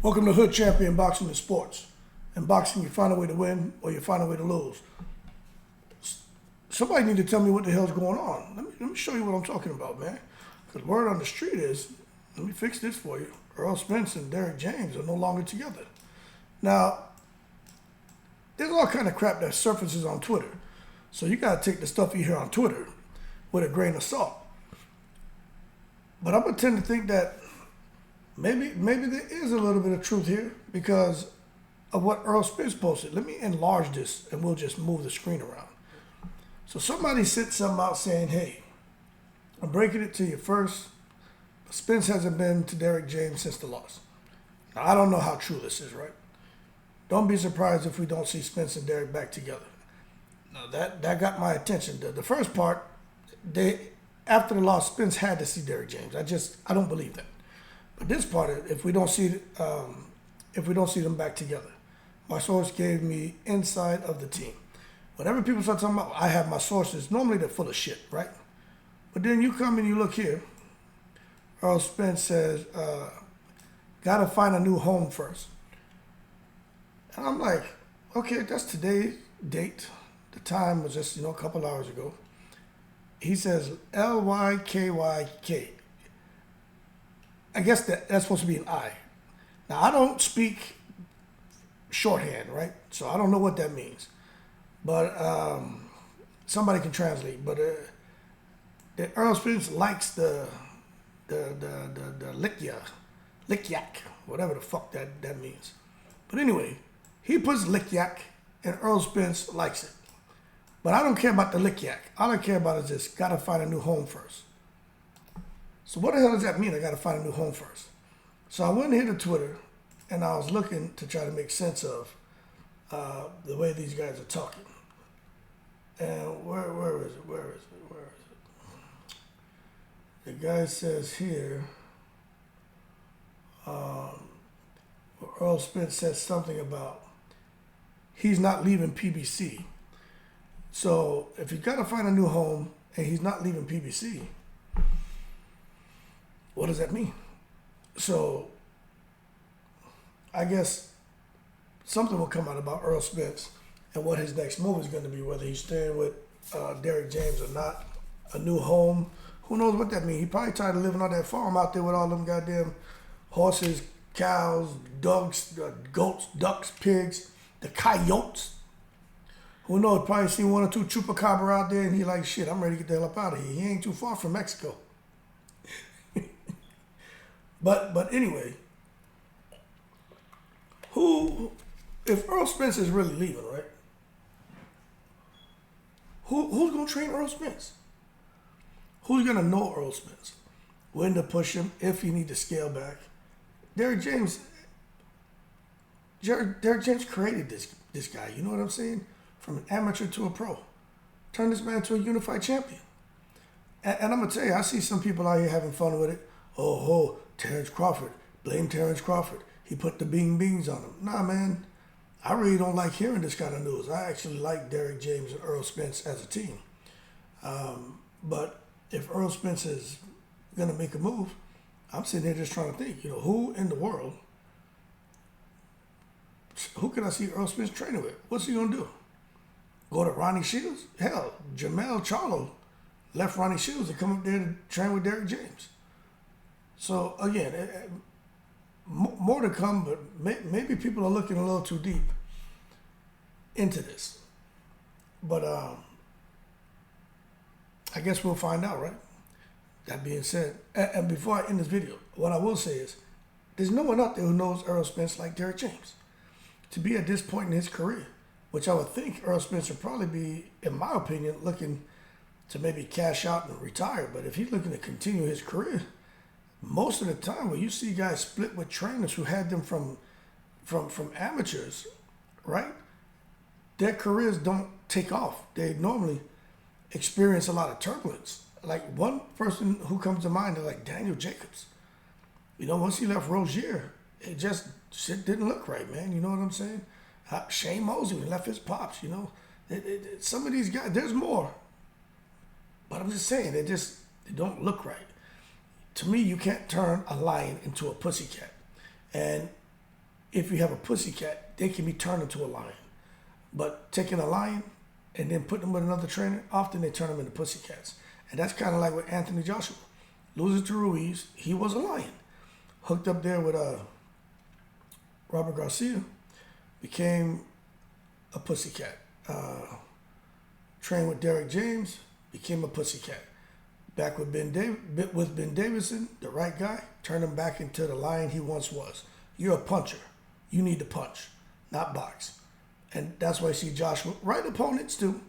Welcome to Hood Champion Boxing and Sports. In boxing, you find a way to win or you find a way to lose. Somebody need to tell me what the hell's going on. Let me show you what I'm talking about, man. Because word on the street is, let me fix this for you. Errol Spence and Derek James are no longer together. Now, there's all kind of crap that surfaces on Twitter. So you got to take the stuff you hear on Twitter with a grain of salt. But I'm going to tend to think that maybe there is a little bit of truth here because of what Errol Spence posted. Let me enlarge this and we'll just move the screen around. So somebody sent something out saying, hey, I'm breaking it to you first, but Spence hasn't been to Derek James since the loss. Now, I don't know how true this is, right? Don't be surprised if we don't see Spence and Derek back together. Now, that got my attention. The first part, after the loss, Spence had to see Derek James. I don't believe that. But this part, if we don't see them back together, my source gave me inside of the team. Whenever people start talking about, I have my sources, normally they're full of shit, right? But then you come and you look here. Errol Spence says, gotta find a new home first. And I'm like, okay, that's today's date. The time was just, a couple hours ago. He says, Lykyk. I guess that's supposed to be an I. Now, I don't speak shorthand, right? So I don't know what that means. But somebody can translate. But Errol Spence likes the Likyak, whatever the fuck that means. But anyway, he puts Likyak and Errol Spence likes it. But I don't care about the Likyak. All I care about is this, gotta find a new home first. So what the hell does that mean? I got to find a new home first. So I went here to Twitter, and I was looking to try to make sense of the way these guys are talking. And where is it? The guy says here, Errol Spence says something about he's not leaving PBC. So if you got to find a new home and he's not leaving PBC, what does that mean? So, I guess something will come out about Errol Spence and what his next move is going to be, whether he's staying with Derek James or not. A new home. Who knows what that means? He probably tired of living on that farm out there with all them goddamn horses, cows, dogs, goats, ducks, pigs, the coyotes. Who knows? Probably seen one or two chupacabra out there and he like, shit, I'm ready to get the hell up out of here. He ain't too far from Mexico. But anyway, if Errol Spence is really leaving, right? Who's gonna train Errol Spence? Who's gonna know Errol Spence? When to push him, if you need to scale back. Derek James created this guy, you know what I'm saying? From an amateur to a pro. Turned this man to a unified champion. And I'm gonna tell you, I see some people out here having fun with it. Oh, Terrence Crawford. Blame Terrence Crawford. He put the beans on him. Nah, man. I really don't like hearing this kind of news. I actually like Derek James and Errol Spence as a team. But if Errol Spence is going to make a move, I'm sitting here just trying to think, who in the world, who can I see Errol Spence training with? What's he going to do? Go to Ronnie Shields? Hell, Jamel Charlo left Ronnie Shields to come up there to train with Derek James. So, again, more to come, but maybe people are looking a little too deep into this. But I guess we'll find out, right? That being said, and before I end this video, what I will say is there's no one out there who knows Errol Spence like Derek James. To be at this point in his career, which I would think Errol Spence would probably be, in my opinion, looking to maybe cash out and retire. But if he's looking to continue his career, most of the time when you see guys split with trainers who had them from amateurs, right? Their careers don't take off. They normally experience a lot of turbulence. Like one person who comes to mind is like Daniel Jacobs. Once he left Rozier, it just shit didn't look right, man. You know what I'm saying? Shane Mosley left his pops, some of these guys, there's more. But I'm just saying, they don't look right. To me, you can't turn a lion into a pussycat. And if you have a pussycat, they can be turned into a lion. But taking a lion and then putting them with another trainer, often they turn them into pussycats. And that's kind of like with Anthony Joshua. Losing to Ruiz, he was a lion. Hooked up there with Robert Garcia, became a pussycat. Trained with Derek James, became a pussycat. Back with Ben Davison, the right guy, turned him back into the lion he once was. You're a puncher. You need to punch, not box. And that's why you see Joshua, right opponents too,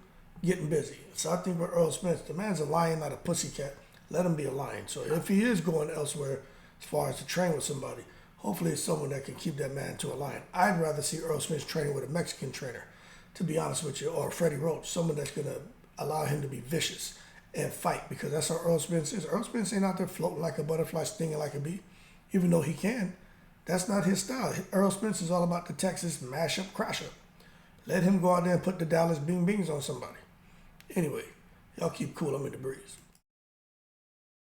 getting busy. So I think with Errol Spence, the man's a lion, not a pussycat. Let him be a lion. So if he is going elsewhere as far as to train with somebody, hopefully it's someone that can keep that man to a lion. I'd rather see Errol Spence training with a Mexican trainer, to be honest with you, or Freddie Roach, someone that's going to allow him to be vicious and fight, because that's how Errol Spence is. Errol Spence ain't out there floating like a butterfly, stinging like a bee, even though he can. That's not his style. Errol Spence is all about the Texas mash up, crash up. Let him go out there and put the Dallas Bing Bings on somebody. Anyway, y'all keep cool. I'm in the breeze.